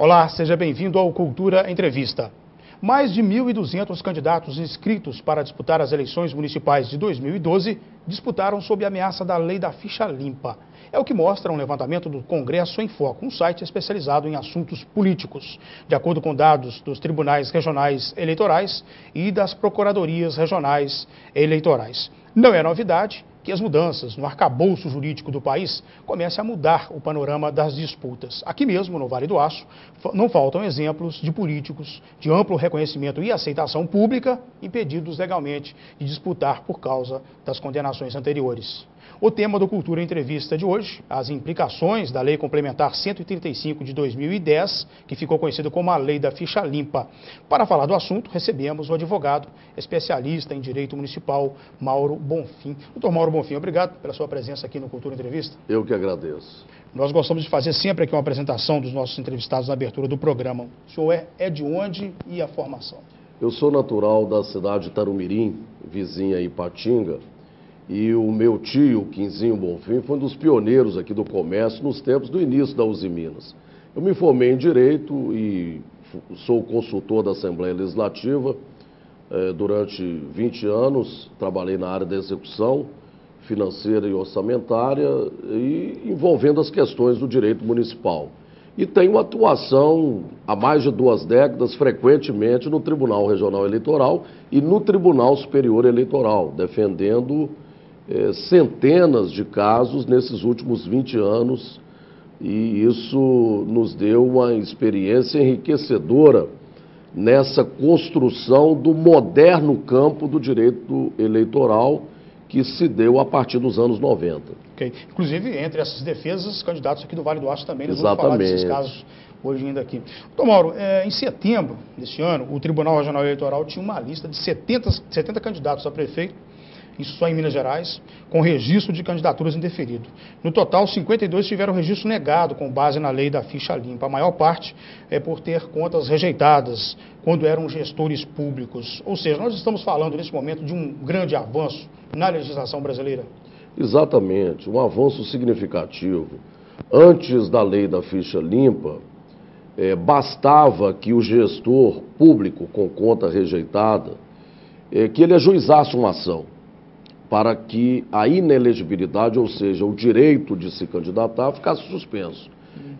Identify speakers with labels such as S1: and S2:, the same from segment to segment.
S1: Olá, seja bem-vindo ao Cultura Entrevista. Mais de 1.200 candidatos inscritos para disputar as eleições municipais de 2012 disputaram sob a ameaça da lei da ficha limpa. É o que mostra um levantamento do Congresso em Foco, um site especializado em assuntos políticos. De acordo com dados dos tribunais regionais eleitorais e das procuradorias regionais eleitorais. Não é novidade que as mudanças no arcabouço jurídico do país comecem a mudar o panorama das disputas. Aqui mesmo, no Vale do Aço, não faltam exemplos de políticos de amplo reconhecimento e aceitação pública impedidos legalmente de disputar por causa das condenações anteriores. O tema do Cultura Entrevista de hoje, as implicações da Lei Complementar 135 de 2010, que ficou conhecida como a Lei da Ficha Limpa. Para falar do assunto, recebemos o advogado especialista em Direito Municipal, Mauro Bonfim. Doutor Mauro Bonfim, obrigado pela sua presença aqui no Cultura Entrevista.
S2: Eu que agradeço.
S1: Nós gostamos de fazer sempre aqui uma apresentação dos nossos entrevistados na abertura do programa. O senhor é de onde e a formação?
S2: Eu sou natural da cidade de Tarumirim, vizinha a Ipatinga. E o meu tio, Quinzinho Bonfim, foi um dos pioneiros aqui do comércio nos tempos do início da Uzi Minas. Eu me formei em Direito e sou consultor da Assembleia Legislativa. Durante 20 anos, trabalhei na área da execução financeira e orçamentária e envolvendo as questões do direito municipal. E tenho atuação há mais de 2 décadas, frequentemente, no Tribunal Regional Eleitoral e no Tribunal Superior Eleitoral, defendendo centenas de casos nesses últimos 20 anos, e isso nos deu uma experiência enriquecedora nessa construção do moderno campo do direito eleitoral que se deu a partir dos anos 90.
S1: Okay. Inclusive, entre essas defesas, candidatos aqui do Vale do Aço também, nós vamos falar desses casos hoje ainda aqui. Doutor Mauro, em setembro desse ano, o Tribunal Regional Eleitoral tinha uma lista de 70 candidatos a prefeito, isso só em Minas Gerais, com registro de candidaturas indeferido. No total, 52 tiveram registro negado com base na lei da ficha limpa. A maior parte é por ter contas rejeitadas quando eram gestores públicos. Ou seja, nós estamos falando nesse momento de um grande avanço na legislação brasileira.
S2: Exatamente, um avanço significativo. Antes da lei da ficha limpa, bastava que o gestor público com conta rejeitada, que ele ajuizasse uma ação para que a inelegibilidade, ou seja, o direito de se candidatar, ficasse suspenso.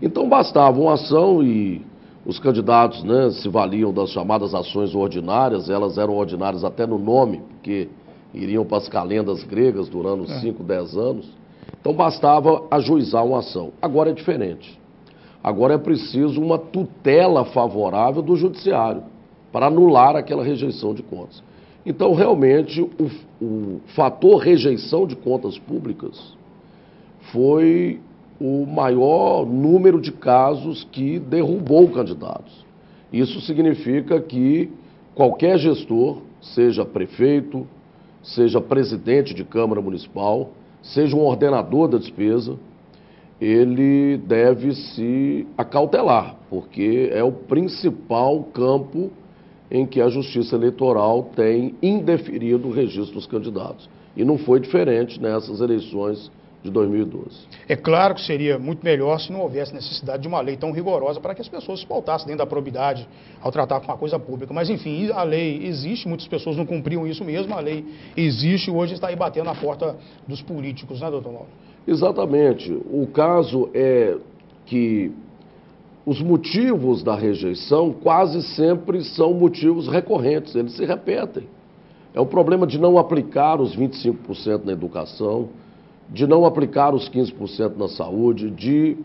S2: Então bastava uma ação e os candidatos, se valiam das chamadas ações ordinárias, elas eram ordinárias até no nome, porque iriam para as calendas gregas durante 5, 10 anos. Então bastava ajuizar uma ação. Agora é diferente. Agora é preciso uma tutela favorável do judiciário para anular aquela rejeição de contas. Então, realmente, o fator rejeição de contas públicas foi o maior número de casos que derrubou candidatos. Isso significa que qualquer gestor, seja prefeito, seja presidente de Câmara Municipal, seja um ordenador da despesa, ele deve se acautelar, porque é o principal campo em que a Justiça Eleitoral tem indeferido o registro dos candidatos. E não foi diferente nessas eleições de 2012.
S1: É claro que seria muito melhor se não houvesse necessidade de uma lei tão rigorosa para que as pessoas se pautassem dentro da probidade ao tratar com uma coisa pública. Mas, enfim, a lei existe, muitas pessoas não cumpriam isso mesmo, a lei existe e hoje está aí batendo na porta dos políticos, né, doutor Mauro?
S2: Exatamente. O caso é que os motivos da rejeição quase sempre são motivos recorrentes, eles se repetem. É o problema de não aplicar os 25% na educação, de não aplicar os 15% na saúde, de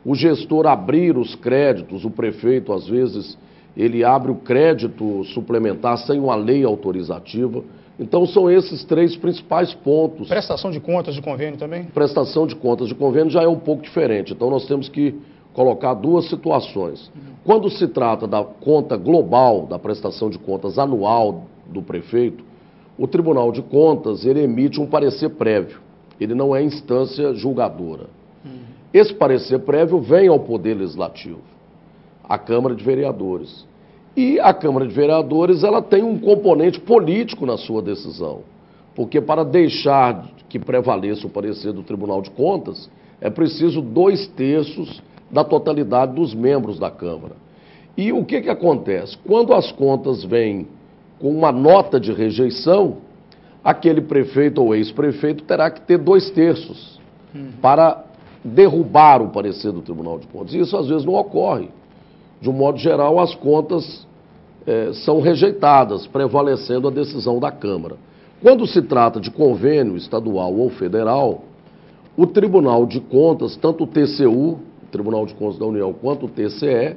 S2: o gestor abrir os créditos, o prefeito, às vezes, ele abre o crédito suplementar sem uma lei autorizativa. Então, são esses 3 principais pontos.
S1: Prestação de contas de convênio também?
S2: Prestação de contas de convênio já é um pouco diferente. Então, nós temos que colocar 2 situações. Quando se trata da conta global, da prestação de contas anual do prefeito, o Tribunal de Contas, ele emite um parecer prévio. Ele não é instância julgadora. Esse parecer prévio vem ao Poder Legislativo, à Câmara de Vereadores. E a Câmara de Vereadores, ela tem um componente político na sua decisão. Porque para deixar que prevaleça o parecer do Tribunal de Contas, é preciso 2/3 da totalidade dos membros da Câmara. E o que acontece? Quando as contas vêm com uma nota de rejeição, aquele prefeito ou ex-prefeito terá que ter 2/3 para derrubar o parecer do Tribunal de Contas. E isso às vezes não ocorre. De um modo geral, as contas são rejeitadas, prevalecendo a decisão da Câmara. Quando se trata de convênio estadual ou federal, o Tribunal de Contas, tanto o TCU, o Tribunal de Contas da União, quanto o TCE,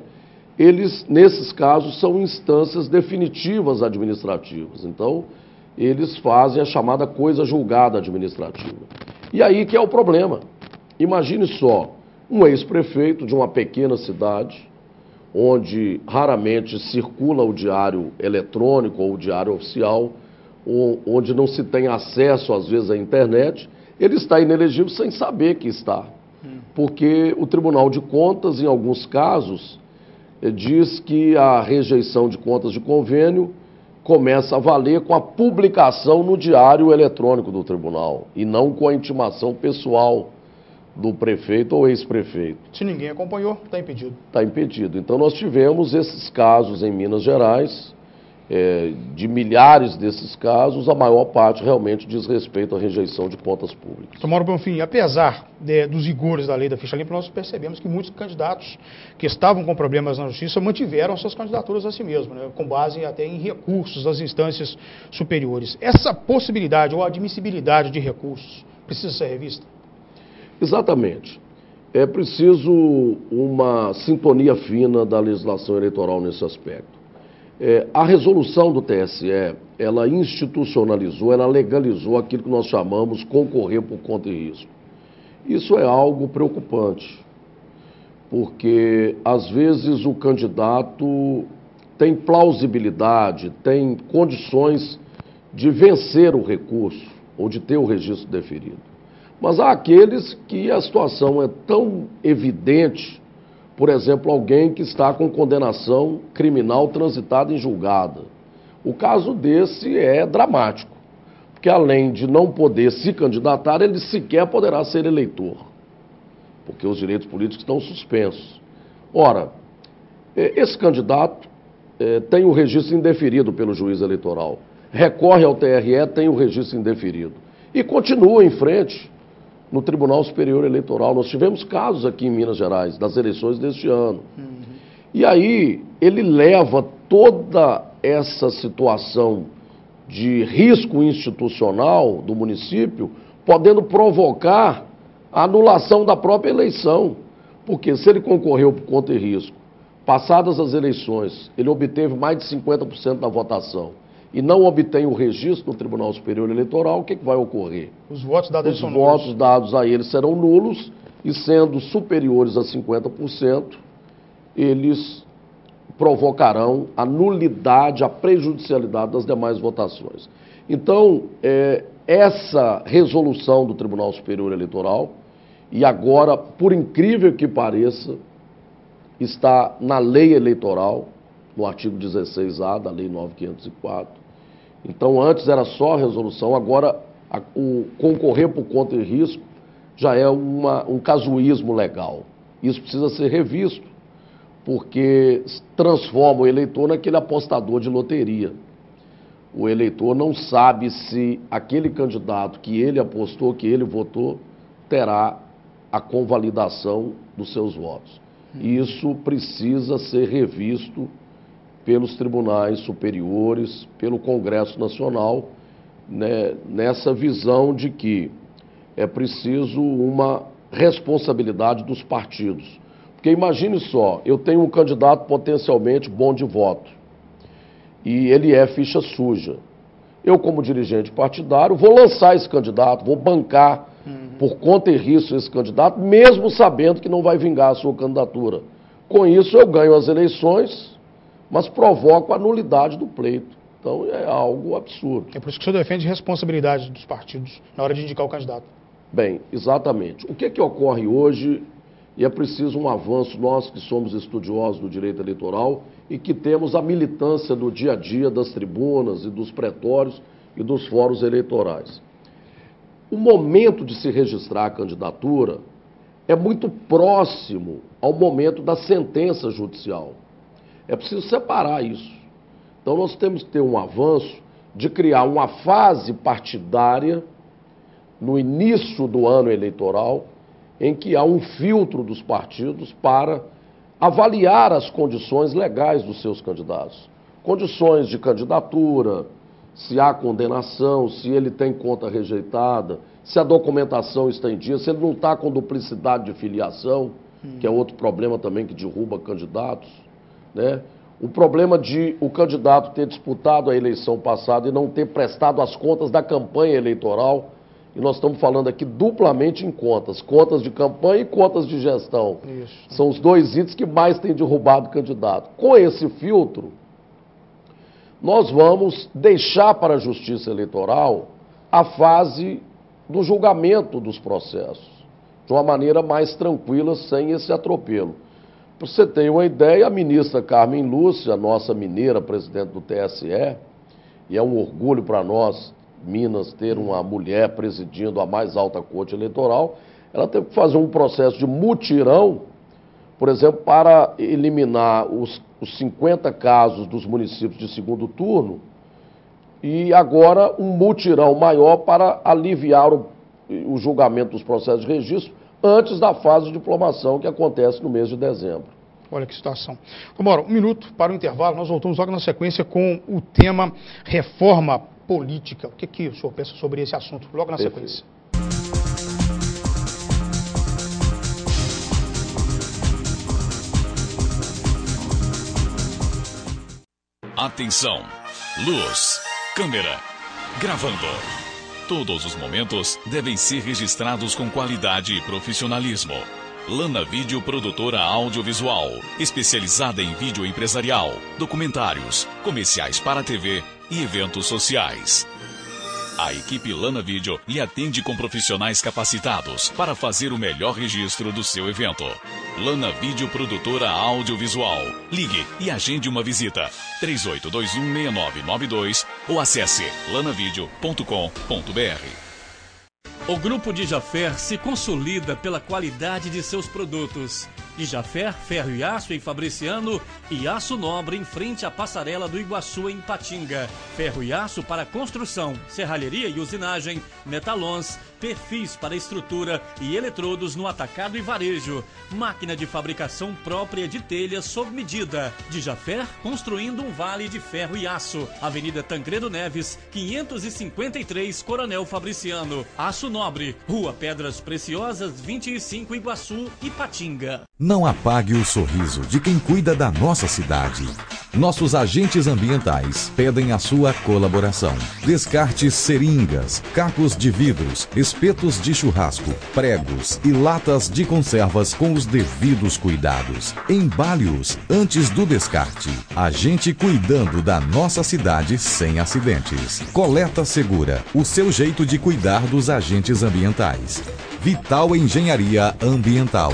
S2: eles, nesses casos, são instâncias definitivas administrativas. Então, eles fazem a chamada coisa julgada administrativa. E aí que é o problema. Imagine só, um ex-prefeito de uma pequena cidade, onde raramente circula o diário eletrônico ou o diário oficial, onde não se tem acesso, às vezes, à internet, ele está inelegível sem saber que está. Porque o Tribunal de Contas, em alguns casos, diz que a rejeição de contas de convênio começa a valer com a publicação no diário eletrônico do tribunal e não com a intimação pessoal do prefeito ou ex-prefeito.
S1: Se ninguém acompanhou, está impedido.
S2: Está impedido. Então nós tivemos esses casos em Minas Gerais, de milhares desses casos, a maior parte realmente diz respeito à rejeição de contas públicas.
S1: Mauro Bonfim, apesar dos rigores da lei da ficha limpa, nós percebemos que muitos candidatos que estavam com problemas na justiça mantiveram suas candidaturas a si mesmos, né, com base até em recursos das instâncias superiores. Essa possibilidade ou admissibilidade de recursos precisa ser revista?
S2: Exatamente. É preciso uma sintonia fina da legislação eleitoral nesse aspecto. A resolução do TSE, ela institucionalizou, ela legalizou aquilo que nós chamamos concorrer por conta e risco. Isso é algo preocupante, porque às vezes o candidato tem plausibilidade, tem condições de vencer o recurso ou de ter o registro deferido. Mas há aqueles que a situação é tão evidente, por exemplo, alguém que está com condenação criminal transitada em julgada. O caso desse é dramático, porque além de não poder se candidatar, ele sequer poderá ser eleitor, porque os direitos políticos estão suspensos. Ora, esse candidato tem o registro indeferido pelo juiz eleitoral, recorre ao TRE, tem o registro indeferido e continua em frente no Tribunal Superior Eleitoral. Nós tivemos casos aqui em Minas Gerais, das eleições deste ano. E aí ele leva toda essa situação de risco institucional do município, podendo provocar a anulação da própria eleição. Porque se ele concorreu por conta e risco, passadas as eleições, ele obteve mais de 50% da votação, e não obtém o registro no Tribunal Superior Eleitoral, o que vai ocorrer?
S1: Os votos dados
S2: são nulos. Os votos dados a ele serão nulos e, sendo superiores a 50%, eles provocarão a nulidade, a prejudicialidade das demais votações. Então, essa resolução do Tribunal Superior Eleitoral, e agora, por incrível que pareça, está na lei eleitoral, no artigo 16A da Lei 9.504. Então, antes era só a resolução, agora o concorrer por conta e risco já é um casuísmo legal. Isso precisa ser revisto, porque transforma o eleitor naquele apostador de loteria. O eleitor não sabe se aquele candidato que ele apostou, que ele votou, terá a convalidação dos seus votos. E isso precisa ser revisto pelos tribunais superiores, pelo Congresso Nacional, né, nessa visão de que é preciso uma responsabilidade dos partidos. Porque imagine só, eu tenho um candidato potencialmente bom de voto, e ele é ficha suja. Eu, como dirigente partidário, vou lançar esse candidato, vou bancar por conta e risco esse candidato, mesmo sabendo que não vai vingar a sua candidatura. Com isso, eu ganho as eleições, mas provoco a nulidade do pleito. Então, é algo absurdo.
S1: É por isso que o senhor defende responsabilidade dos partidos na hora de indicar o candidato.
S2: Bem, exatamente. O que ocorre hoje, e é preciso um avanço, nós que somos estudiosos do direito eleitoral e que temos a militância do dia a dia das tribunas e dos pretórios e dos fóruns eleitorais. O momento de se registrar a candidatura é muito próximo ao momento da sentença judicial. É preciso separar isso. Então nós temos que ter um avanço de criar uma fase partidária no início do ano eleitoral, em que há um filtro dos partidos para avaliar as condições legais dos seus candidatos. Condições de candidatura, se há condenação, se ele tem conta rejeitada, se a documentação está em dia, se ele não está com duplicidade de filiação, que é outro problema também que derruba candidatos, né? O problema de o candidato ter disputado a eleição passada e não ter prestado as contas da campanha eleitoral, e nós estamos falando aqui duplamente em contas de campanha e contas de gestão.
S1: Isso.
S2: São os dois itens que mais têm derrubado o candidato. Com esse filtro, nós vamos deixar para a Justiça Eleitoral a fase do julgamento dos processos, de uma maneira mais tranquila, sem esse atropelo. Para você ter uma ideia, a ministra Carmen Lúcia, nossa mineira, presidente do TSE, e é um orgulho para nós, Minas, ter uma mulher presidindo a mais alta corte eleitoral, ela teve que fazer um processo de mutirão, por exemplo, para eliminar os 50 casos dos municípios de segundo turno, e agora um mutirão maior para aliviar o julgamento dos processos de registro antes da fase de diplomação que acontece no mês de dezembro.
S1: Olha que situação. Tomara, um minuto para o intervalo, nós voltamos logo na sequência com o tema reforma política. O que o senhor pensa sobre esse assunto? Logo na sequência.
S3: Atenção, luz, câmera, gravando. Todos os momentos devem ser registrados com qualidade e profissionalismo. Lana Vídeo Produtora Audiovisual, especializada em vídeo empresarial, documentários, comerciais para TV e eventos sociais. A equipe Lana Vídeo lhe atende com profissionais capacitados para fazer o melhor registro do seu evento. Lana Vídeo Produtora Audiovisual. Ligue e agende uma visita. 38216992 ou acesse lanavideo.com.br.
S4: O Grupo Dijaffer se consolida pela qualidade de seus produtos. Dijaffer, ferro e aço em Fabriciano e aço nobre em frente à passarela do Iguaçu em Patinga. Ferro e aço para construção, serralheria e usinagem, metalons, perfis para estrutura e eletrodos no atacado e varejo. Máquina de fabricação própria de telhas sob medida. Dijaffer construindo um vale de ferro e aço. Avenida Tancredo Neves, 553, Coronel Fabriciano. Aço Nobre, Rua Pedras Preciosas, 25, Iguaçu, Ipatinga.
S5: Não apague o sorriso de quem cuida da nossa cidade. Nossos agentes ambientais pedem a sua colaboração. Descarte seringas, cacos de vidros, espetos de churrasco, pregos e latas de conservas com os devidos cuidados. Embale-os antes do descarte. A gente cuidando da nossa cidade sem acidentes. Coleta Segura, o seu jeito de cuidar dos agentes ambientais. Vital Engenharia Ambiental.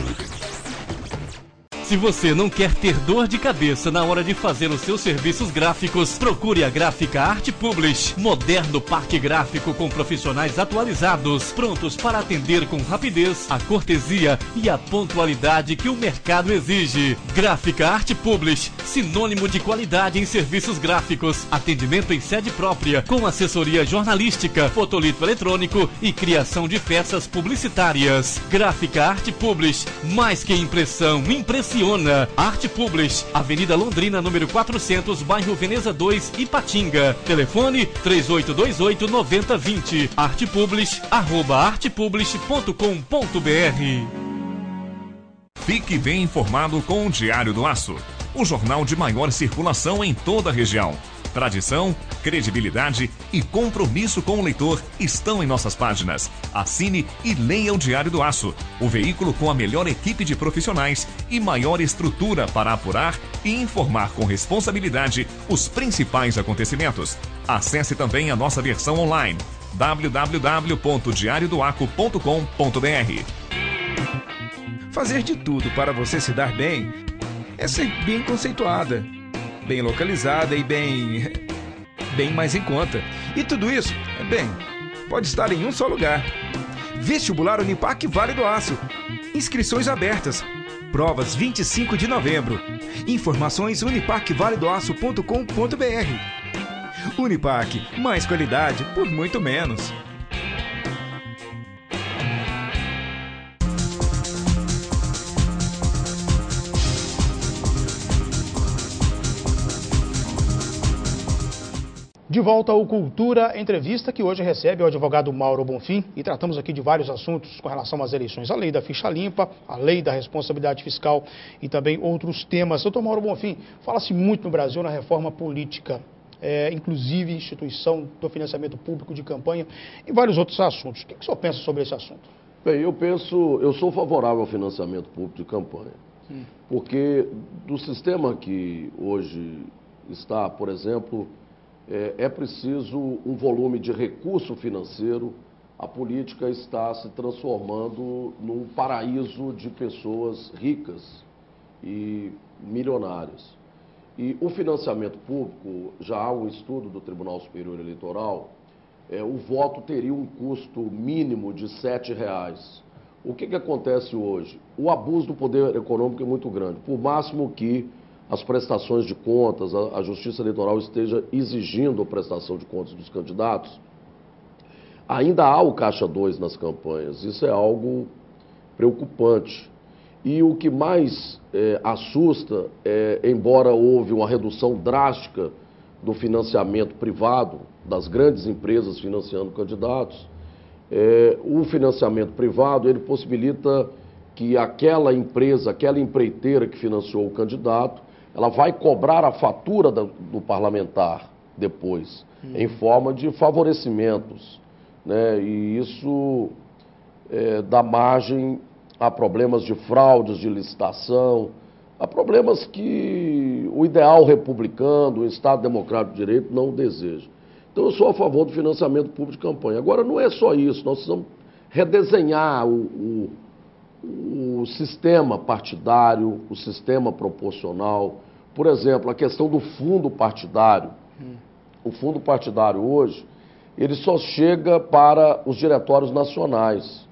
S4: Se você não quer ter dor de cabeça na hora de fazer os seus serviços gráficos, procure a Gráfica Arte Publish. Moderno parque gráfico com profissionais atualizados, prontos para atender com rapidez, a cortesia e a pontualidade que o mercado exige. Gráfica Arte Publish, sinônimo de qualidade em serviços gráficos. Atendimento em sede própria, com assessoria jornalística, fotolito eletrônico e criação de peças publicitárias. Gráfica Arte Publish, mais que impressão, impressiona. Arte Publish, Avenida Londrina, número 400, bairro Veneza 2, Ipatinga. Telefone 3828-9020. Artepublish, @artepublish.com.br.
S6: Fique bem informado com o Diário do Aço, o jornal de maior circulação em toda a região. Tradição, credibilidade e compromisso com o leitor estão em nossas páginas. Assine e leia o Diário do Aço, o veículo com a melhor equipe de profissionais e maior estrutura para apurar e informar com responsabilidade os principais acontecimentos. Acesse também a nossa versão online, www.diariodoaco.com.br.
S7: Fazer de tudo para você se dar bem é ser bem conceituada, bem localizada e bem mais em conta. E tudo isso, pode estar em um só lugar. Vestibular Unipac Vale do Aço. Inscrições abertas. Provas 25 de novembro. Informações uniparquevaledoaço.com.br. Uniparque, mais qualidade por muito menos.
S1: De volta ao Cultura Entrevista, que hoje recebe o advogado Mauro Bonfim, e tratamos aqui de vários assuntos com relação às eleições, a lei da ficha limpa, a lei da responsabilidade fiscal e também outros temas. Doutor Mauro Bonfim, fala-se muito no Brasil na reforma política, inclusive instituição do financiamento público de campanha e vários outros assuntos. O que o senhor pensa sobre esse assunto?
S2: Bem, eu sou favorável ao financiamento público de campanha, porque do sistema que hoje está, por exemplo, é preciso um volume de recurso financeiro. A política está se transformando num paraíso de pessoas ricas e milionárias. E o financiamento público, já há um estudo do Tribunal Superior Eleitoral, o voto teria um custo mínimo de R$ 7,00. O que acontece hoje? O abuso do poder econômico é muito grande. Por máximo que as prestações de contas, a Justiça Eleitoral esteja exigindo a prestação de contas dos candidatos, ainda há o Caixa 2 nas campanhas. Isso é algo preocupante. E o que mais assusta, embora houve uma redução drástica do financiamento privado, das grandes empresas financiando candidatos, o financiamento privado ele possibilita que aquela empresa, aquela empreiteira que financiou o candidato, ela vai cobrar a fatura do parlamentar depois, em forma de favorecimentos, né? E isso dá margem a problemas de fraudes de licitação, a problemas que o ideal republicano, o Estado Democrático de Direito não deseja. Então eu sou a favor do financiamento público de campanha. Agora não é só isso, nós precisamos redesenhar o sistema partidário, o sistema proporcional. Por exemplo, a questão do fundo partidário. O fundo partidário hoje, ele só chega para os diretórios nacionais.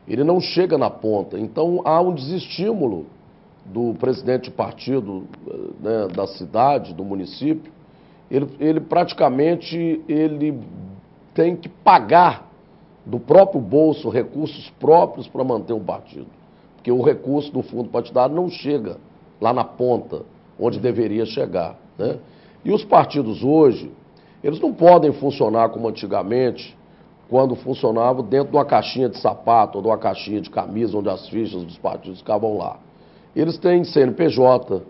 S2: Ele não chega na ponta. Então há um desestímulo do presidente de partido, né, da cidade, do município. Ele praticamente tem que pagar do próprio bolso recursos próprios para manter um partido. Porque o recurso do fundo partidário não chega lá na ponta, onde deveria chegar, né? E os partidos hoje, eles não podem funcionar como antigamente, quando funcionavam dentro de uma caixinha de sapato ou de uma caixinha de camisa, onde as fichas dos partidos ficavam lá. Eles têm CNPJ,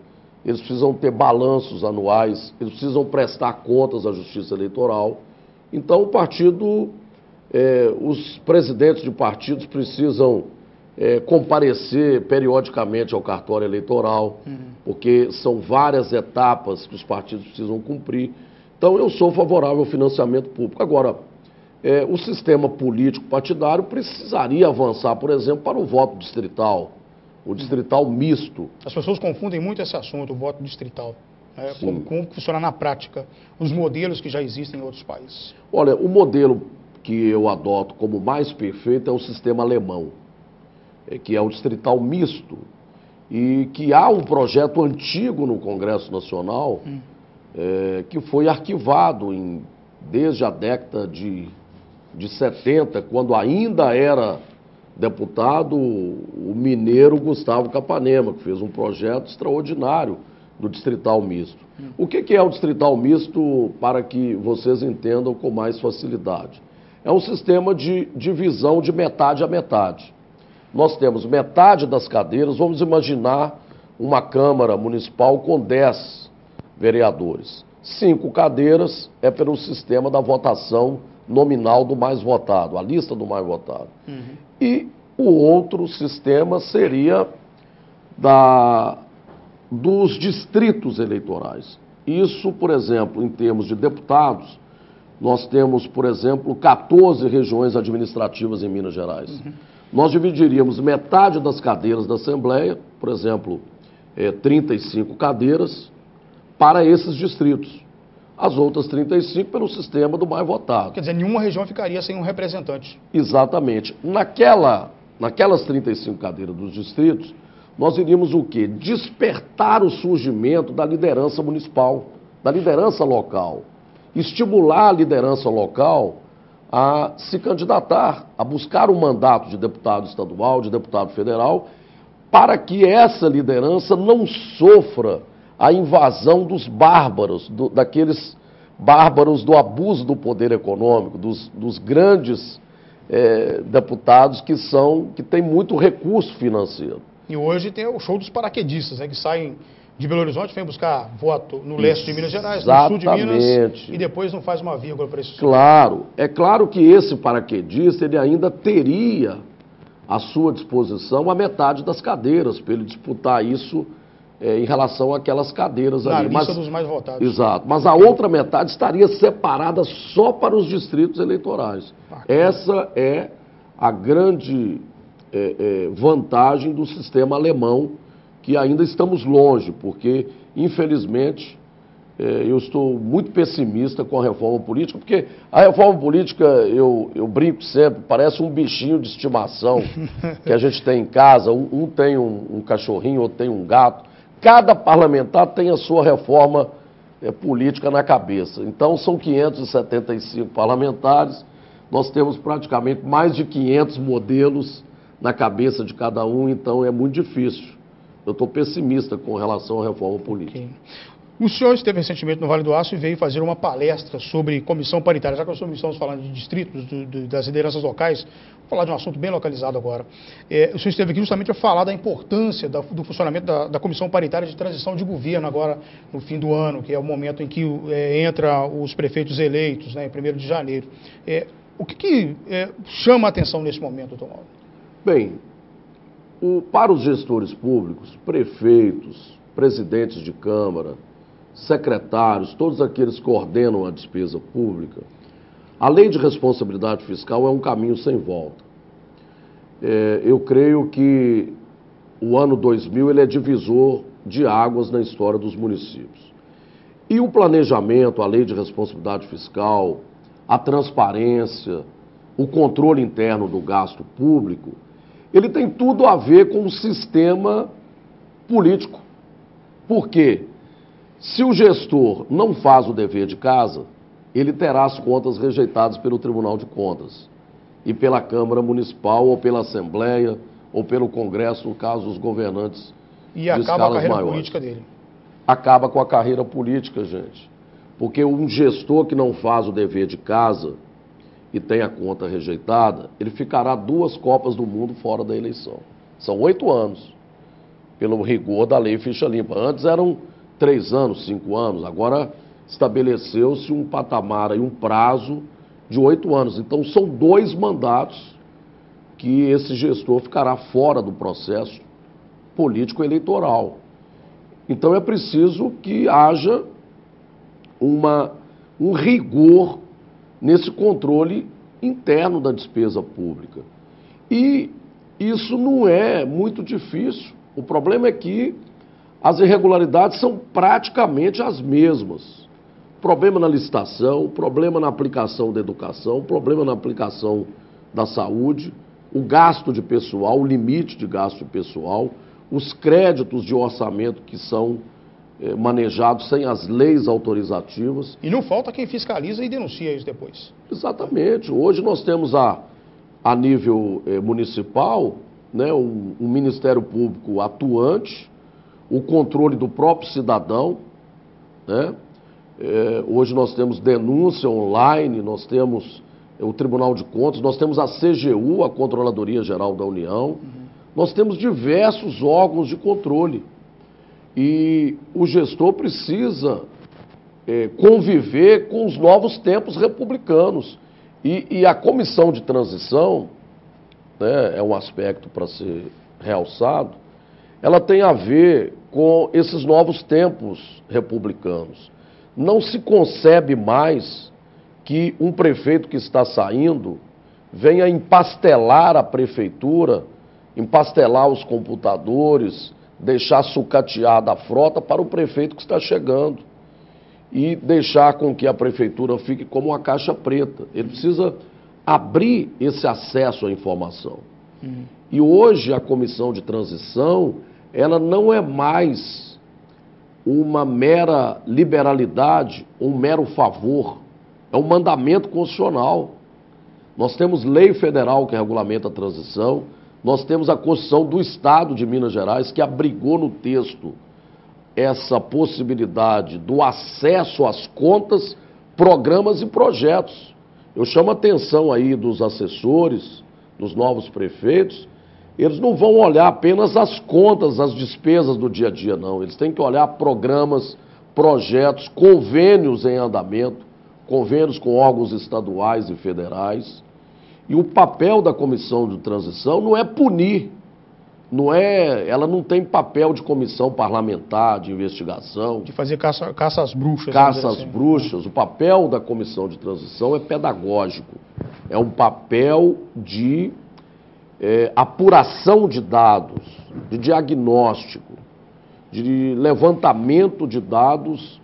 S2: eles precisam ter balanços anuais, eles precisam prestar contas à Justiça Eleitoral. Então o partido, os presidentes de partidos precisam comparecer periodicamente ao cartório eleitoral, porque são várias etapas que os partidos precisam cumprir. Então eu sou favorável ao financiamento público. Agora, o sistema político partidário precisaria avançar, por exemplo, para o voto distrital, o distrital misto.
S1: As pessoas confundem muito esse assunto, o voto distrital. Como funciona na prática, os modelos que já existem em outros países.
S2: Olha, o modelo que eu adoto como mais perfeito é o sistema alemão, que é o distrital misto, e que há um projeto antigo no Congresso Nacional que foi arquivado desde a década de 70, quando ainda era deputado o mineiro Gustavo Capanema, que fez um projeto extraordinário do distrital misto. O que é o distrital misto, para que vocês entendam com mais facilidade? É um sistema de divisão de metade a metade. Nós temos metade das cadeiras, vamos imaginar uma Câmara Municipal com 10 vereadores. 5 cadeiras é pelo sistema da votação nominal do mais votado, a lista do mais votado. E o outro sistema seria dos distritos eleitorais. Isso, por exemplo, em termos de deputados, nós temos, por exemplo, 14 regiões administrativas em Minas Gerais. Nós dividiríamos metade das cadeiras da Assembleia, por exemplo, 35 cadeiras, para esses distritos. As outras 35 pelo sistema do mais votado.
S1: Quer dizer, nenhuma região ficaria sem um representante.
S2: Exatamente. Naquelas 35 cadeiras dos distritos, nós iríamos o quê? Despertar o surgimento da liderança municipal, da liderança local. Estimular a liderança local a se candidatar, a buscar um mandato de deputado estadual, de deputado federal, para que essa liderança não sofra a invasão dos bárbaros, daqueles bárbaros do abuso do poder econômico, dos grandes deputados que têm muito recurso financeiro.
S1: E hoje tem o show dos paraquedistas, né, que saem de Belo Horizonte, vem buscar voto no leste de Minas Gerais, no sul de Minas, e depois não faz uma vírgula para isso.
S2: Claro, é claro que esse paraquedista ele ainda teria à sua disposição a metade das cadeiras, para ele disputar isso em relação àquelas cadeiras ali.
S1: Na lista dos mais votados.
S2: Exato, mas a outra metade estaria separada só para os distritos eleitorais. Essa é a grande vantagem do sistema alemão, que ainda estamos longe, porque, infelizmente, eu estou muito pessimista com a reforma política, porque a reforma política, eu brinco sempre, parece um bichinho de estimação que a gente tem em casa, um tem um cachorrinho, outro tem um gato. Cada parlamentar tem a sua reforma política na cabeça. Então, são 575 parlamentares, nós temos praticamente mais de 500 modelos na cabeça de cada um, então é muito difícil. Eu estou pessimista com relação à reforma política.
S1: Okay. O senhor esteve recentemente no Vale do Aço e veio fazer uma palestra sobre comissão paritária. Já que nós estamos falando de distritos, das lideranças locais, vou falar de um assunto bem localizado agora. O senhor esteve aqui justamente a falar da importância do funcionamento da comissão paritária de transição de governo agora no fim do ano, que é o momento em que entra os prefeitos eleitos, né, em 1º de janeiro. O que chama a atenção nesse momento, doutor Mauro?
S2: Bem, para os gestores públicos, prefeitos, presidentes de Câmara, secretários, todos aqueles que coordenam a despesa pública, a lei de responsabilidade fiscal é um caminho sem volta. Eu creio que o ano 2000 ele é divisor de águas na história dos municípios. E o planejamento, a lei de responsabilidade fiscal, a transparência, o controle interno do gasto público, ele tem tudo a ver com o sistema político. Por quê? Se o gestor não faz o dever de casa, ele terá as contas rejeitadas pelo Tribunal de Contas e pela Câmara Municipal, ou pela Assembleia, ou pelo Congresso, no caso dos governantes
S1: de escalas maiores. E acaba a carreira política dele.
S2: Acaba com a carreira política, gente. Porque um gestor que não faz o dever de casa e tem a conta rejeitada, ele ficará 2 Copas do Mundo fora da eleição. São 8 anos, pelo rigor da lei ficha limpa. Antes eram 3 anos, 5 anos, agora estabeleceu-se um patamar e um prazo de 8 anos. Então são 2 mandatos que esse gestor ficará fora do processo político eleitoral. Então é preciso que haja um rigor nesse controle interno da despesa pública. E isso não é muito difícil. O problema é que as irregularidades são praticamente as mesmas. Problema na licitação, problema na aplicação da educação, problema na aplicação da saúde, o gasto de pessoal, o limite de gasto de pessoal, os créditos de orçamento que são manejados sem as leis autorizativas.
S1: E não falta quem fiscaliza e denuncia isso depois.
S2: Exatamente. Hoje nós temos a nível municipal, né, um Ministério Público atuante, o controle do próprio cidadão, né? Hoje nós temos denúncia online, nós temos o Tribunal de Contas, nós temos a CGU, a Controladoria Geral da União, nós temos diversos órgãos de controle. E o gestor precisa conviver com os novos tempos republicanos. E a comissão de transição, né, é um aspecto para ser realçado, ela tem a ver com esses novos tempos republicanos. Não se concebe mais que um prefeito que está saindo venha empastelar a prefeitura, empastelar os computadores, deixar sucateada a frota para o prefeito que está chegando e deixar com que a prefeitura fique como uma caixa preta. Ele precisa abrir esse acesso à informação. E hoje a comissão de transição, ela não é mais uma mera liberalidade, um mero favor, é um mandamento constitucional. Nós temos lei federal que regulamenta a transição, nós temos a Constituição do Estado de Minas Gerais, que abrigou no texto essa possibilidade do acesso às contas, programas e projetos. Eu chamo a atenção aí dos assessores, dos novos prefeitos, eles não vão olhar apenas as contas, as despesas do dia a dia, não. Eles têm que olhar programas, projetos, convênios em andamento, convênios com órgãos estaduais e federais. E o papel da comissão de transição não é punir, ela não tem papel de comissão parlamentar, de investigação.
S1: De fazer caça às bruxas.
S2: Caça às bruxas. O papel da comissão de transição é pedagógico. É um papel de apuração de dados, de diagnóstico, de levantamento de dados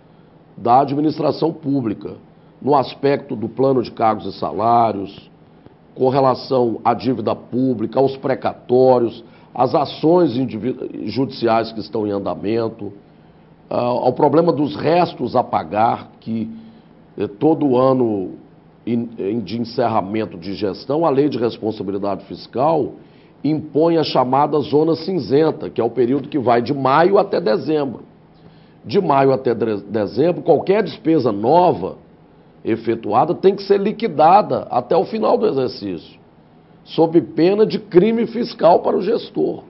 S2: da administração pública, no aspecto do plano de cargos e salários, com relação à dívida pública, aos precatórios, às ações judiciais que estão em andamento, ao problema dos restos a pagar, que todo ano de encerramento de gestão, a lei de responsabilidade fiscal impõe a chamada zona cinzenta, que é o período que vai de maio até dezembro. De maio até dezembro, qualquer despesa nova efetuada tem que ser liquidada até o final do exercício, sob pena de crime fiscal para o gestor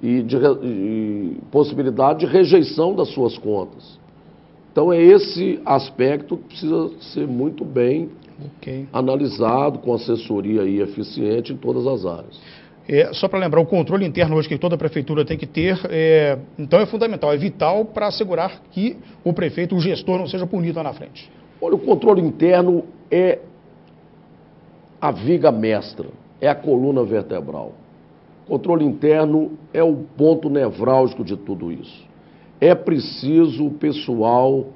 S2: e de possibilidade de rejeição das suas contas. Então é esse aspecto que precisa ser muito bem analisado, com assessoria aí eficiente em todas as áreas.
S1: Só para lembrar, o controle interno hoje que toda prefeitura tem que ter, então é fundamental, é vital para assegurar que o prefeito, o gestor, não seja punido lá na frente.
S2: Olha, o controle interno é a viga mestra, é a coluna vertebral. O controle interno é o ponto nevrálgico de tudo isso. É preciso o pessoal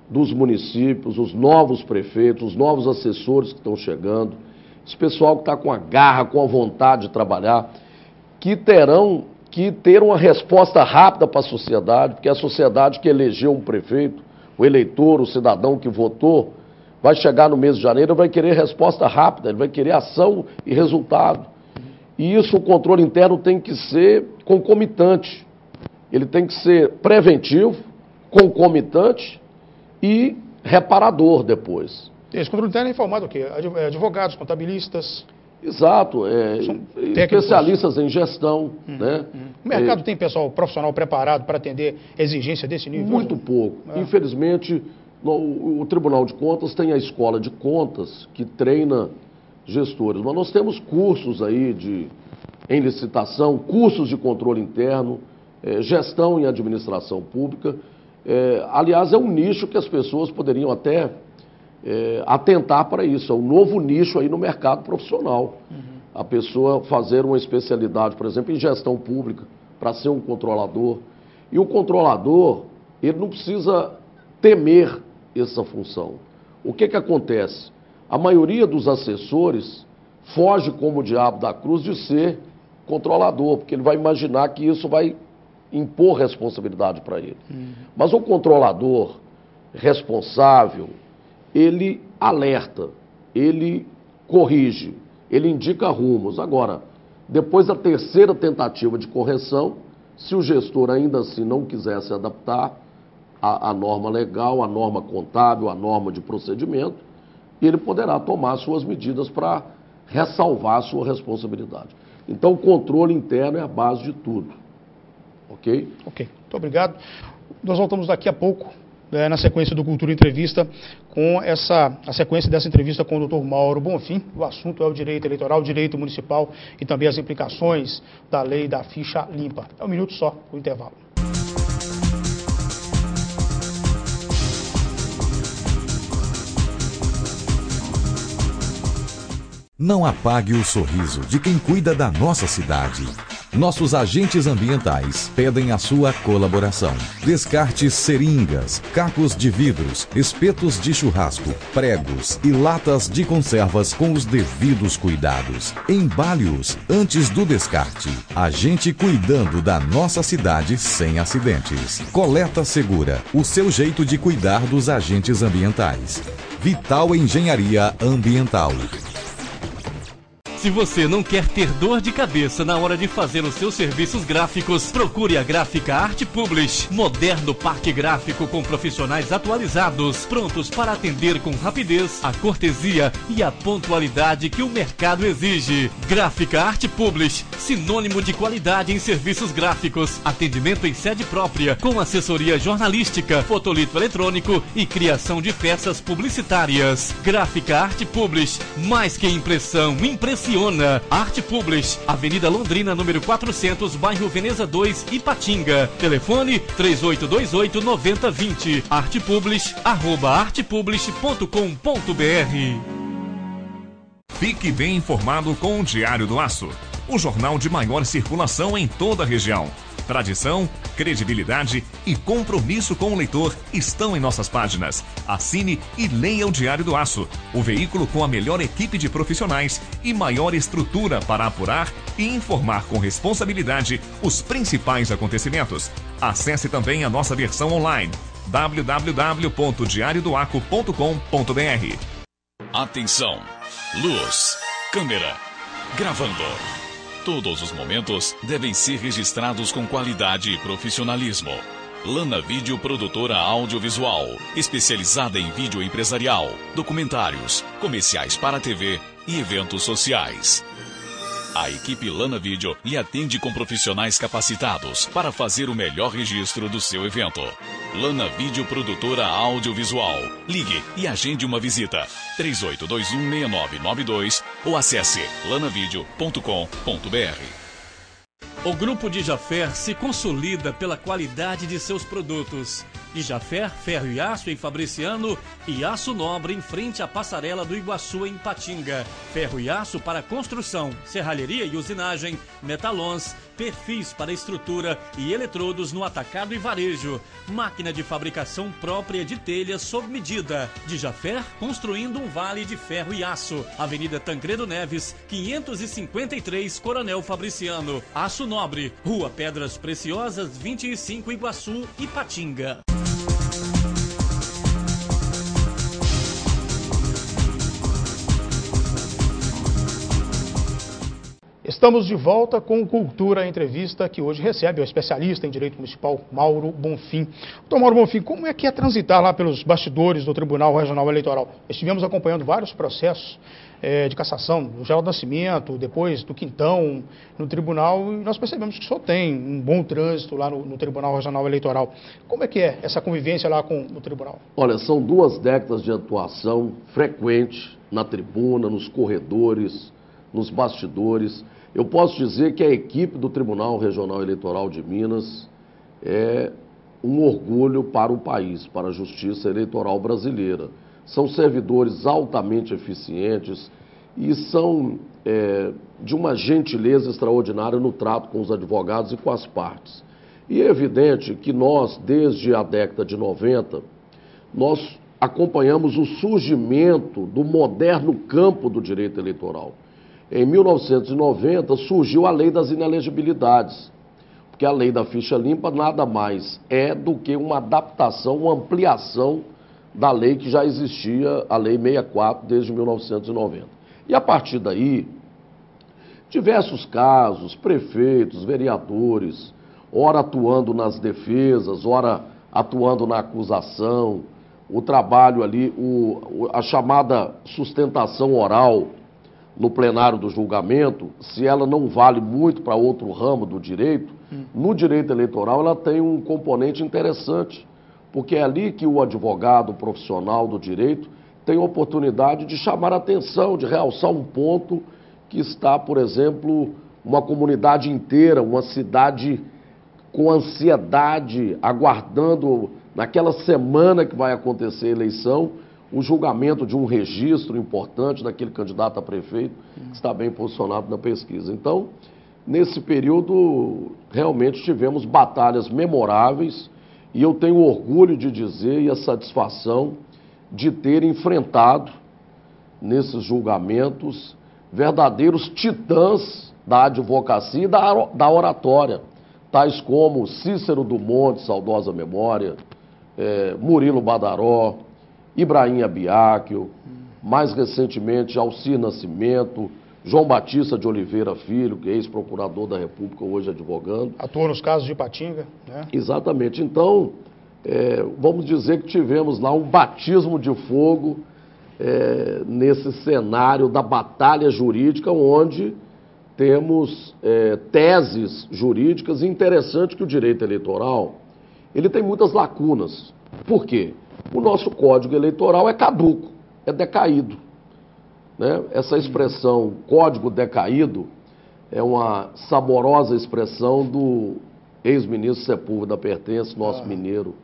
S2: dos municípios, os novos prefeitos, os novos assessores que estão chegando, esse pessoal que está com a garra, com a vontade de trabalhar, que terão que ter uma resposta rápida para a sociedade, porque a sociedade que elegeu um prefeito, o eleitor, o cidadão que votou, vai chegar no mês de janeiro e vai querer resposta rápida, ele vai querer ação e resultado. E isso, o controle interno tem que ser concomitante. Ele tem que ser preventivo, concomitante e reparador depois.
S1: Esse controle interno é informado o quê? Advogados, contabilistas.
S2: Exato, especialistas em gestão. Né?
S1: O mercado tem pessoal profissional preparado para atender exigência desse nível?
S2: Muito pouco. Infelizmente, o Tribunal de Contas tem a Escola de Contas que treina gestores, mas nós temos cursos aí em licitação, cursos de controle interno, gestão em administração pública. Aliás, é um nicho que as pessoas poderiam até atentar para isso. É um novo nicho aí no mercado profissional. A pessoa fazer uma especialidade, por exemplo, em gestão pública, para ser um controlador. E o controlador, ele não precisa temer essa função. O que acontece? A maioria dos assessores foge como o diabo da cruz de ser controlador, porque ele vai imaginar que isso vai impor responsabilidade para ele. Mas o controlador responsável, ele alerta, ele corrige, ele indica rumos. Agora, depois da terceira tentativa de correção, se o gestor ainda assim não quiser se adaptar à norma legal, à norma contábil, à norma de procedimento, ele poderá tomar suas medidas para ressalvar a sua responsabilidade. Então, o controle interno é a base de tudo. Ok?
S1: Ok, muito obrigado. Nós voltamos daqui a pouco, na sequência do Cultura Entrevista, com a sequência dessa entrevista com o Dr. Mauro Bonfim. O assunto é o direito eleitoral, o direito municipal e também as implicações da lei da ficha limpa. É um minuto só, o intervalo.
S5: Não apague o sorriso de quem cuida da nossa cidade. Nossos agentes ambientais pedem a sua colaboração. Descarte seringas, cacos de vidros, espetos de churrasco, pregos e latas de conservas com os devidos cuidados. Embale-os antes do descarte. A gente cuidando da nossa cidade sem acidentes. Coleta Segura, o seu jeito de cuidar dos agentes ambientais. Vital Engenharia Ambiental.
S4: Se você não quer ter dor de cabeça na hora de fazer os seus serviços gráficos, procure a Gráfica Art Publish. Moderno parque gráfico com profissionais atualizados, prontos para atender com rapidez, a cortesia e a pontualidade que o mercado exige. Gráfica Art Publish, sinônimo de qualidade em serviços gráficos. Atendimento em sede própria, com assessoria jornalística, fotolito eletrônico e criação de peças publicitárias. Gráfica Art Publish, mais que impressão, impressiona. Art Publish, Avenida Londrina, número 400, bairro Veneza 2, Ipatinga. Telefone 3828-9020. Artpublish, @artpublish.com.br.
S6: Fique bem informado com o Diário do Aço, o jornal de maior circulação em toda a região. Tradição, credibilidade e compromisso com o leitor estão em nossas páginas. Assine e leia o Diário do Aço, o veículo com a melhor equipe de profissionais e maior estrutura para apurar e informar com responsabilidade os principais acontecimentos. Acesse também a nossa versão online, www.diariodoaco.com.br.
S3: Atenção! Luz, câmera, gravando. Todos os momentos devem ser registrados com qualidade e profissionalismo. Lana Vídeo Produtora Audiovisual, especializada em vídeo empresarial, documentários, comerciais para TV e eventos sociais. A equipe Lana Vídeo lhe atende com profissionais capacitados para fazer o melhor registro do seu evento. Lana Vídeo Produtora Audiovisual. Ligue e agende uma visita. 38216992 ou acesse lanavideo.com.br.
S4: O Grupo Dijafer se consolida pela qualidade de seus produtos. Dijafer, ferro e aço em Fabriciano e aço nobre em frente à passarela do Iguaçu em Patinga. Ferro e aço para construção, serralheria e usinagem, metalons, perfis para estrutura e eletrodos no atacado e varejo. Máquina de fabricação própria de telhas sob medida. Dijafer, construindo um vale de ferro e aço. Avenida Tancredo Neves, 553, Coronel Fabriciano. Aço Nobre, Rua Pedras Preciosas, 25, Iguaçu, Ipatinga.
S1: Estamos de volta com Cultura Entrevista, que hoje recebe o especialista em Direito Municipal, Mauro Bonfim. Doutor Mauro Bonfim, como é que é transitar lá pelos bastidores do Tribunal Regional Eleitoral? Estivemos acompanhando vários processos de cassação, do Geraldo Nascimento, depois do Quintão, no tribunal, e nós percebemos que só tem um bom trânsito lá no Tribunal Regional Eleitoral. Como é que é essa convivência lá no tribunal?
S2: Olha, são 2 décadas de atuação frequente na tribuna, nos corredores, nos bastidores. Eu posso dizer que a equipe do Tribunal Regional Eleitoral de Minas é um orgulho para o país, para a justiça eleitoral brasileira. São servidores altamente eficientes e são de uma gentileza extraordinária no trato com os advogados e com as partes. E é evidente que nós, desde a década de 90, nós acompanhamos o surgimento do moderno campo do direito eleitoral. Em 1990 surgiu a lei das inelegibilidades, porque a lei da ficha limpa nada mais é do que uma adaptação, uma ampliação da lei que já existia, a lei 64, desde 1990. E a partir daí, diversos casos, prefeitos, vereadores, ora atuando nas defesas, ora atuando na acusação, o trabalho ali, a chamada sustentação oral, no plenário do julgamento, se ela não vale muito para outro ramo do direito, no direito eleitoral ela tem um componente interessante, porque é ali que o advogado, o profissional do direito, tem a oportunidade de chamar a atenção, de realçar um ponto que está, por exemplo, uma comunidade inteira, uma cidade com ansiedade, aguardando naquela semana que vai acontecer a eleição, o julgamento de um registro importante daquele candidato a prefeito que está bem posicionado na pesquisa. Então, nesse período realmente tivemos batalhas memoráveis e eu tenho orgulho de dizer e a satisfação de ter enfrentado nesses julgamentos verdadeiros titãs da advocacia e da oratória, tais como Cícero Dumont, de saudosa memória, Murilo Badaró, Ibrahim Abiáquio, mais recentemente Alcir Nascimento, João Batista de Oliveira Filho, que é ex-procurador da República, hoje advogando.
S1: Atuou nos casos de Ipatinga, né?
S2: Exatamente. Então, vamos dizer que tivemos lá um batismo de fogo nesse cenário da batalha jurídica, onde temos teses jurídicas. E interessante que o direito eleitoral ele tem muitas lacunas. Por quê? O nosso Código Eleitoral é caduco, é decaído. Né? Essa expressão código decaído é uma saborosa expressão do ex-ministro Sepúlveda Pertence, nosso mineiro,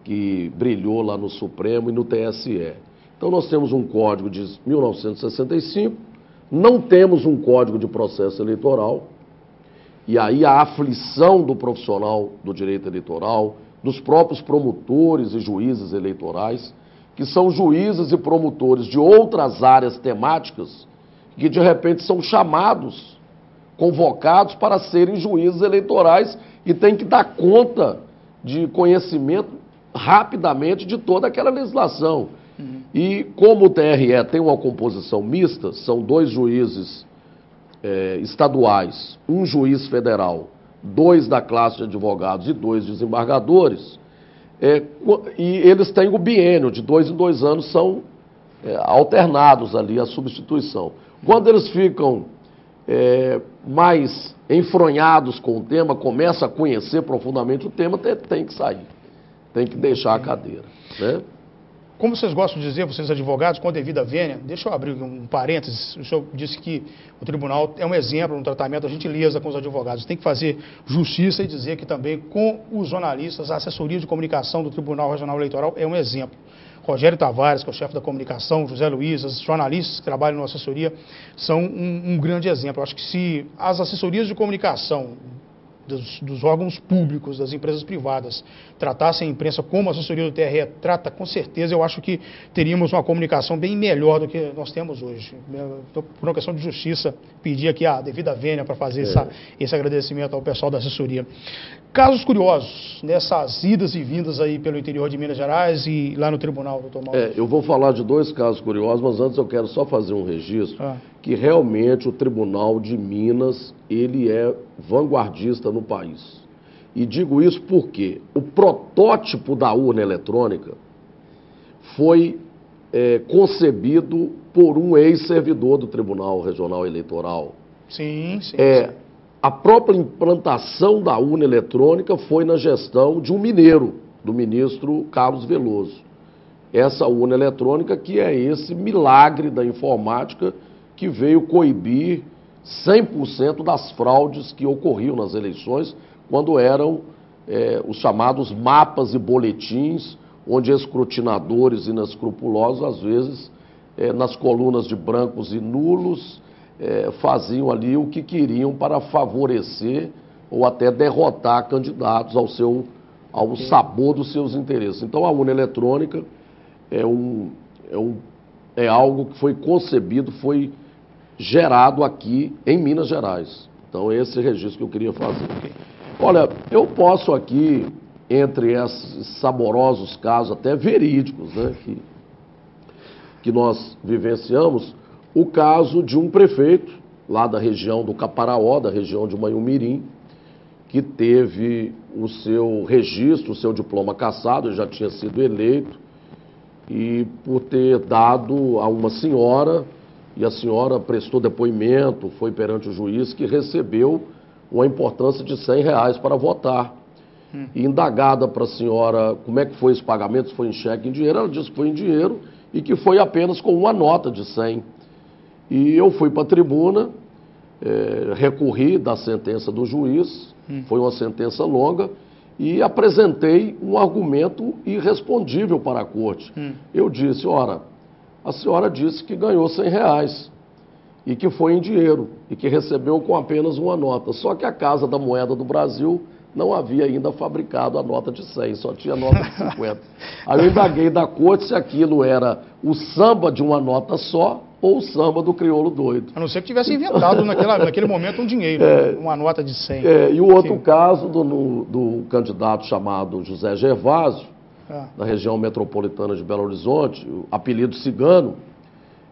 S2: que brilhou lá no Supremo e no TSE. Então nós temos um código de 1965, não temos um código de processo eleitoral, e aí a aflição do profissional do direito eleitoral, dos próprios promotores e juízes eleitorais, que são juízes e promotores de outras áreas temáticas, que de repente são chamados, convocados para serem juízes eleitorais e têm que dar conta de conhecimento rapidamente de toda aquela legislação. E como o TRE tem uma composição mista, são 2 juízes estaduais, um juiz federal, 2 da classe de advogados e 2 desembargadores, e eles têm o biênio, de 2 em 2 anos são alternados ali a substituição. Quando eles ficam mais enfronhados com o tema, começam a conhecer profundamente o tema, tem que sair, tem que deixar a cadeira, né?
S1: Como vocês gostam de dizer, vocês advogados, com a devida vênia, deixa eu abrir um parênteses, o senhor disse que o tribunal é um exemplo no tratamento da gentileza com os advogados. Tem que fazer justiça e dizer que também com os jornalistas, a assessoria de comunicação do Tribunal Regional Eleitoral é um exemplo. Rogério Tavares, que é o chefe da comunicação, José Luiz, os jornalistas que trabalham na assessoria, são um grande exemplo. Eu acho que se as assessorias de comunicação dos órgãos públicos, das empresas privadas, tratassem a imprensa como a assessoria do TRE trata, com certeza eu acho que teríamos uma comunicação bem melhor do que nós temos hoje. Por uma questão de justiça, pedi aqui a devida vênia para fazer esse agradecimento ao pessoal da assessoria. Casos curiosos nessas idas e vindas aí pelo interior de Minas Gerais e lá no tribunal, doutor Mauro.
S2: Eu vou falar de 2 casos curiosos, mas antes eu quero só fazer um registro que realmente o Tribunal de Minas, ele é vanguardista no país. E digo isso porque o protótipo da urna eletrônica foi concebido por um ex-servidor do Tribunal Regional Eleitoral.
S1: Sim.
S2: A própria implantação da urna eletrônica foi na gestão de um mineiro, do ministro Carlos Veloso. Essa urna eletrônica que é esse milagre da informática que veio coibir 100% das fraudes que ocorriam nas eleições, quando eram os chamados mapas e boletins, onde escrutinadores inescrupulosos, às vezes, nas colunas de brancos e nulos, faziam ali o que queriam para favorecer ou até derrotar candidatos ao sabor dos seus interesses. Então, a urna eletrônica é algo que foi concebido, foi gerado aqui em Minas Gerais. Então, esse registro que eu queria fazer. Olha, eu posso aqui, entre esses saborosos casos, até verídicos, né, que nós vivenciamos, o caso de um prefeito, lá da região do Caparaó, da região de Manhumirim, que teve o seu registro, o seu diploma cassado, ele já tinha sido eleito, e por ter dado a uma senhora, e a senhora prestou depoimento, foi perante o juiz, que recebeu uma importância de R$100 para votar. E indagada para a senhora como é que foi esse pagamento, se foi em cheque, em dinheiro, ela disse que foi em dinheiro e que foi apenas com uma nota de 100. E eu fui para a tribuna, recorri da sentença do juiz, foi uma sentença longa, e apresentei um argumento irrespondível para a corte. Eu disse, ora, a senhora disse que ganhou R$100. e que foi em dinheiro e que recebeu com apenas uma nota. Só que a Casa da Moeda do Brasil não havia ainda fabricado a nota de 100, só tinha nota de 50. Aí eu indaguei da corte se aquilo era o samba de uma nota só ou o samba do crioulo doido.
S1: A não ser que tivesse inventado naquele momento um dinheiro, uma nota de 100.
S2: E o outro caso do candidato chamado José Gervásio, da região metropolitana de Belo Horizonte, o apelido Cigano,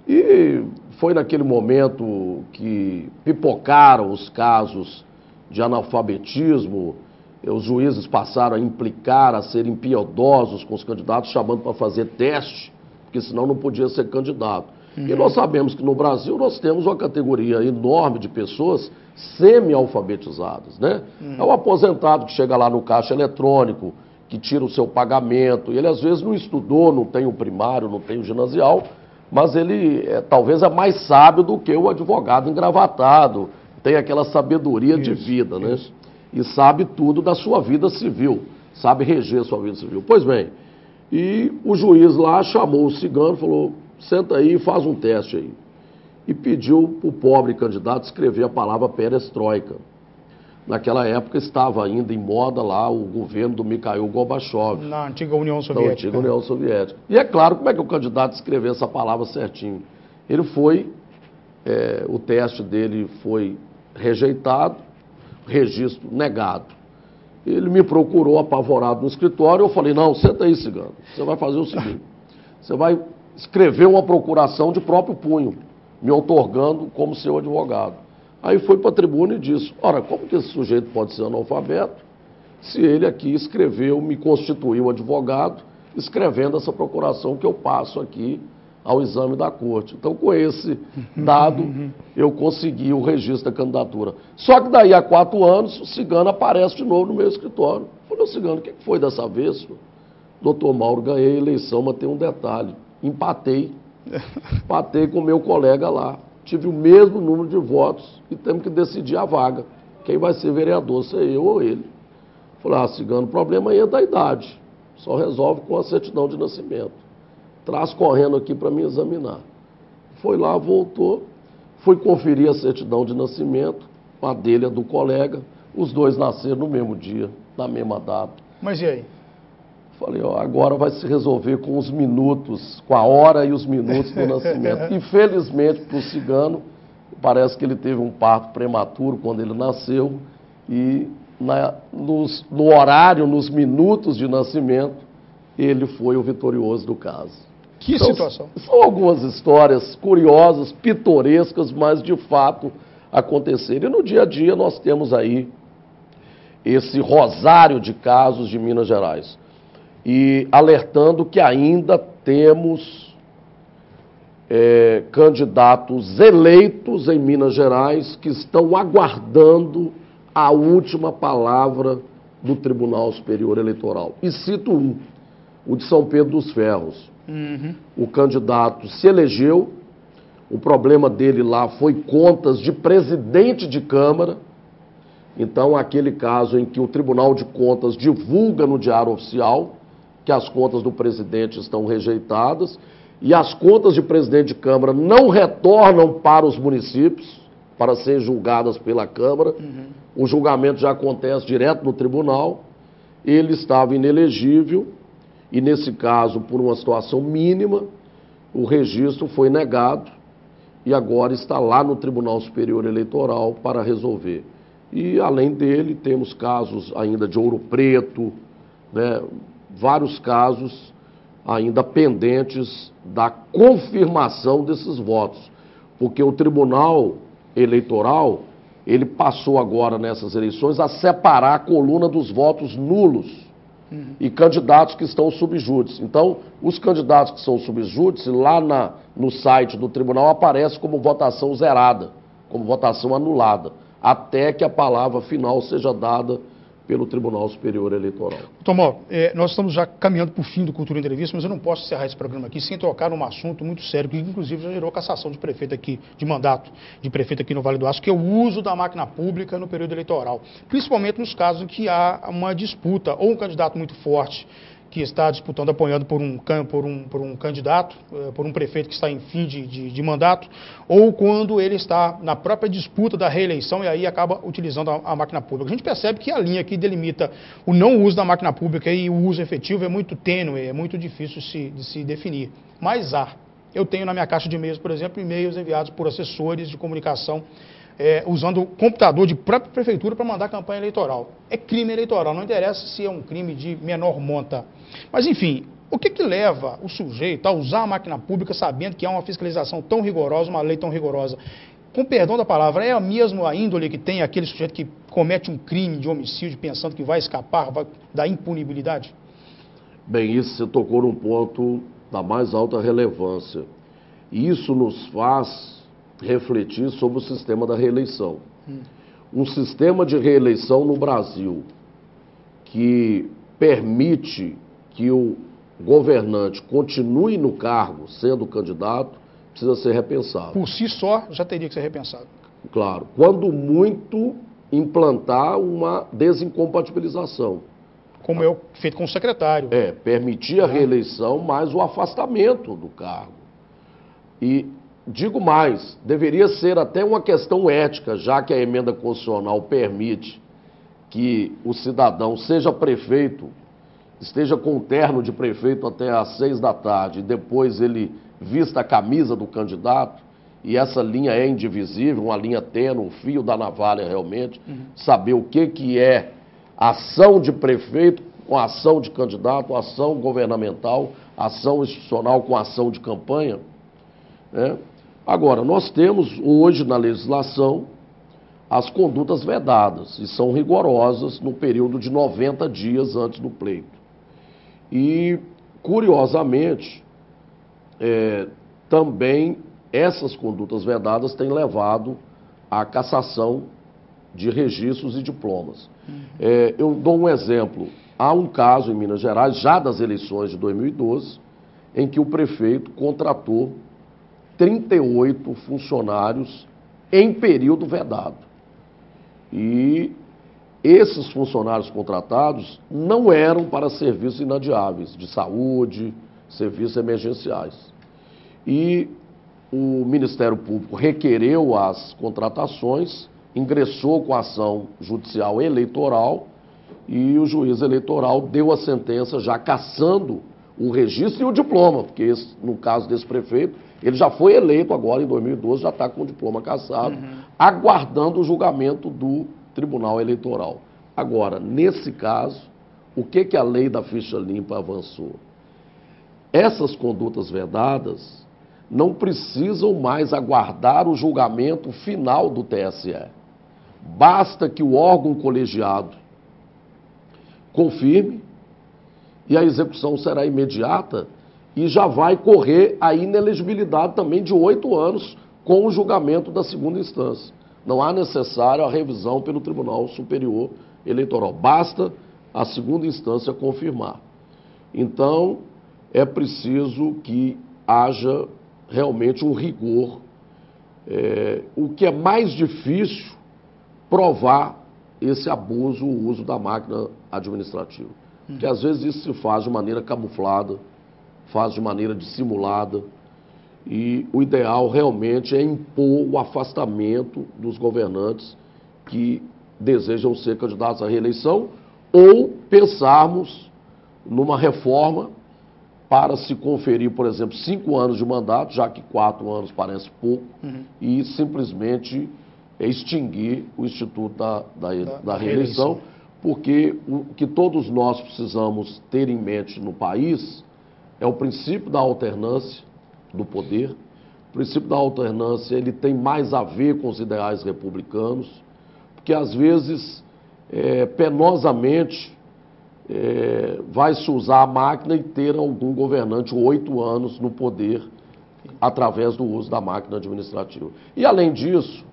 S2: e foi naquele momento que pipocaram os casos de analfabetismo, os juízes passaram a implicar, a serem impiedosos com os candidatos, chamando para fazer teste, porque senão não podia ser candidato. E nós sabemos que no Brasil nós temos uma categoria enorme de pessoas semi-alfabetizadas, né? É o aposentado que chega lá no caixa eletrônico, que tira o seu pagamento, e ele às vezes não estudou, não tem o primário, não tem o ginasial, mas ele talvez é mais sábio do que o advogado engravatado, tem aquela sabedoria de vida, né? E sabe tudo da sua vida civil, sabe reger sua vida civil. Pois bem, e o juiz lá chamou o Cigano, falou, senta aí e faz um teste aí. E pediu para o pobre candidato escrever a palavra perestroika. Naquela época estava ainda em moda lá o governo do Mikhail Gorbachev.
S1: Na antiga União Soviética.
S2: Na antiga União Soviética. E é claro, como é que o candidato escreveu essa palavra certinho? Ele foi, o teste dele foi rejeitado, registro negado. Ele me procurou apavorado no escritório, eu falei, não, senta aí, Cigano, você vai fazer o seguinte, você vai escrever uma procuração de próprio punho, me outorgando como seu advogado. Aí foi para a tribuna e disse, ora, como que esse sujeito pode ser analfabeto se ele aqui escreveu, me constituiu advogado, escrevendo essa procuração que eu passo aqui ao exame da corte. Então, com esse dado, eu consegui o registro da candidatura. Só que daí a 4 anos, o Cigano aparece de novo no meu escritório. Eu falei, Cigano, o que foi dessa vez? Doutor Mauro, ganhei a eleição, mas tem um detalhe. Empatei com o meu colega lá. Tive o mesmo número de votos e temos que decidir a vaga. Quem vai ser vereador, se é eu ou ele. Falei, Cigano, o problema aí é da idade. Só resolve com a certidão de nascimento. Traz correndo aqui para me examinar. Foi lá, voltou, fui conferir a certidão de nascimento, a dele, a do colega. Os dois nasceram no mesmo dia, na mesma data.
S1: Mas e aí?
S2: Falei, agora vai se resolver com os minutos, com a hora e os minutos do nascimento. Infelizmente, para o Cigano, parece que ele teve um parto prematuro quando ele nasceu e no horário, nos minutos de nascimento, ele foi o vitorioso do caso.
S1: Que situação.
S2: São algumas histórias curiosas, pitorescas, mas de fato aconteceram. E no dia a dia nós temos aí esse rosário de casos de Minas Gerais. E alertando que ainda temos candidatos eleitos em Minas Gerais que estão aguardando a última palavra do Tribunal Superior Eleitoral. E cito o de São Pedro dos Ferros. O candidato se elegeu, o problema dele lá foi contas de presidente de Câmara. Então, aquele caso em que o Tribunal de Contas divulga no Diário Oficial que as contas do presidente estão rejeitadas e as contas de presidente de Câmara não retornam para os municípios para serem julgadas pela Câmara. O julgamento já acontece direto no tribunal. Ele estava inelegível e, nesse caso, por uma situação mínima, o registro foi negado e agora está lá no Tribunal Superior Eleitoral para resolver. E, além dele, temos casos ainda de Ouro Preto, né? Vários casos ainda pendentes da confirmação desses votos, porque o Tribunal Eleitoral, ele passou agora nessas eleições a separar a coluna dos votos nulos e candidatos que estão subjúdice. Então, os candidatos que são subjúdice, lá no site do tribunal aparece como votação zerada, como votação anulada, até que a palavra final seja dada pelo Tribunal Superior Eleitoral.
S1: Tomó, nós estamos já caminhando para o fim do Cultura Entrevista, mas eu não posso encerrar esse programa aqui sem tocar num assunto muito sério, que inclusive já gerou cassação de prefeito aqui, de mandato de prefeito aqui no Vale do Aço, que é o uso da máquina pública no período eleitoral. Principalmente nos casos em que há uma disputa, ou um candidato muito forte, que está disputando, apoiando por um candidato, por um prefeito que está em fim de mandato, ou quando ele está na própria disputa da reeleição e aí acaba utilizando a máquina pública. A gente percebe que a linha que delimita o não uso da máquina pública e o uso efetivo é muito tênue, é muito difícil de se definir. Mas eu tenho na minha caixa de e-mails, por exemplo, e-mails enviados por assessores de comunicação usando o computador de própria prefeitura para mandar campanha eleitoral. É crime eleitoral, não interessa se é um crime de menor monta. Mas, enfim, o que leva o sujeito a usar a máquina pública sabendo que há uma fiscalização tão rigorosa, uma lei tão rigorosa? Com perdão da palavra, é a mesma índole que tem aquele sujeito que comete um crime de homicídio pensando que vai escapar da impunibilidade?
S2: Bem, isso você tocou num ponto da mais alta relevância. E isso nos faz refletir sobre o sistema da reeleição. Um sistema de reeleição no Brasil que permite que o governante continue no cargo sendo candidato precisa ser repensado.
S1: Por si só, já teria que ser repensado.
S2: Claro. Quando muito, implantar uma desincompatibilização.
S1: Como é feito com o secretário.
S2: Permitir a reeleição, mas o afastamento do cargo. E digo mais, deveria ser até uma questão ética, já que a emenda constitucional permite que o cidadão seja prefeito, esteja com o terno de prefeito até às 6 da tarde, e depois ele vista a camisa do candidato, e essa linha é indivisível, uma linha tênue, um fio da navalha realmente, saber o que é ação de prefeito com ação de candidato, ação governamental, ação institucional com ação de campanha, né? Agora, nós temos hoje na legislação as condutas vedadas, e são rigorosas no período de 90 dias antes do pleito. E, curiosamente, também essas condutas vedadas têm levado à cassação de registros e diplomas. Eu dou um exemplo. Há um caso em Minas Gerais, já das eleições de 2012, em que o prefeito contratou 38 funcionários em período vedado. E esses funcionários contratados não eram para serviços inadiáveis, de saúde, serviços emergenciais. E o Ministério Público requereu as contratações, ingressou com a ação judicial eleitoral e o juiz eleitoral deu a sentença já cassando o registro e o diploma, porque no caso desse prefeito, ele já foi eleito agora em 2012, já está com o diploma cassado, aguardando o julgamento do Tribunal Eleitoral. Agora, nesse caso, o que a lei da ficha limpa avançou? Essas condutas vedadas não precisam mais aguardar o julgamento final do TSE. Basta que o órgão colegiado confirme e a execução será imediata e já vai correr a inelegibilidade também de 8 anos com o julgamento da segunda instância. Não há necessário a revisão pelo Tribunal Superior Eleitoral. Basta a segunda instância confirmar. Então, é preciso que haja realmente um rigor. O que é mais difícil, provar esse abuso, o uso da máquina administrativa. Porque às vezes isso se faz de maneira camuflada, faz de maneira dissimulada, e o ideal realmente é impor o afastamento dos governantes que desejam ser candidatos à reeleição ou pensarmos numa reforma para se conferir, por exemplo, 5 anos de mandato, já que 4 anos parece pouco, e simplesmente extinguir o Instituto da reeleição, porque o que todos nós precisamos ter em mente no país é o princípio da alternância do poder. O princípio da alternância ele tem mais a ver com os ideais republicanos, porque às vezes, penosamente, vai-se usar a máquina e ter algum governante 8 anos no poder através do uso da máquina administrativa. E além disso,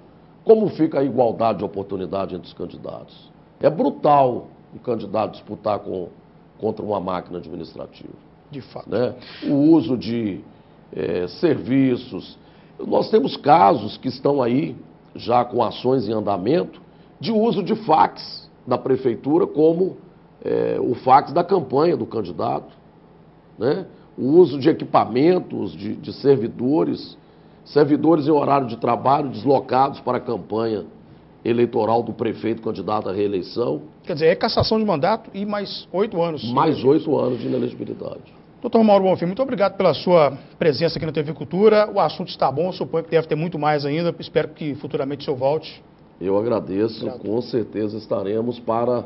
S2: como fica a igualdade de oportunidade entre os candidatos? É brutal um candidato disputar contra uma máquina administrativa.
S1: De fato.
S2: Né? O uso de serviços. Nós temos casos que estão aí, já com ações em andamento, de uso de fax da prefeitura como o fax da campanha do candidato, né? O uso de equipamentos, de servidores em horário de trabalho deslocados para a campanha eleitoral do prefeito candidato à reeleição.
S1: Quer dizer, é cassação de mandato e mais 8 anos.
S2: Mais 8 anos de inelegibilidade.
S1: Doutor Mauro Bonfim, muito obrigado pela sua presença aqui na TV Cultura. O assunto está bom, suponho que deve ter muito mais ainda. Espero que futuramente o senhor volte.
S2: Eu agradeço, com certeza estaremos para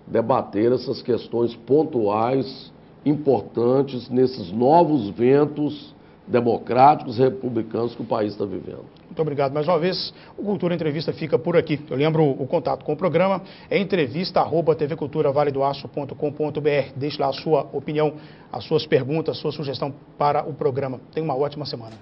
S2: debater essas questões pontuais, importantes, nesses novos ventos democráticos e republicanos que o país está vivendo.
S1: Muito obrigado mais uma vez. O Cultura Entrevista fica por aqui. Eu lembro o contato com o programa, é entrevista@tvculturavaledoaço.com.br. Deixe lá a sua opinião, as suas perguntas, a sua sugestão para o programa. Tenha uma ótima semana.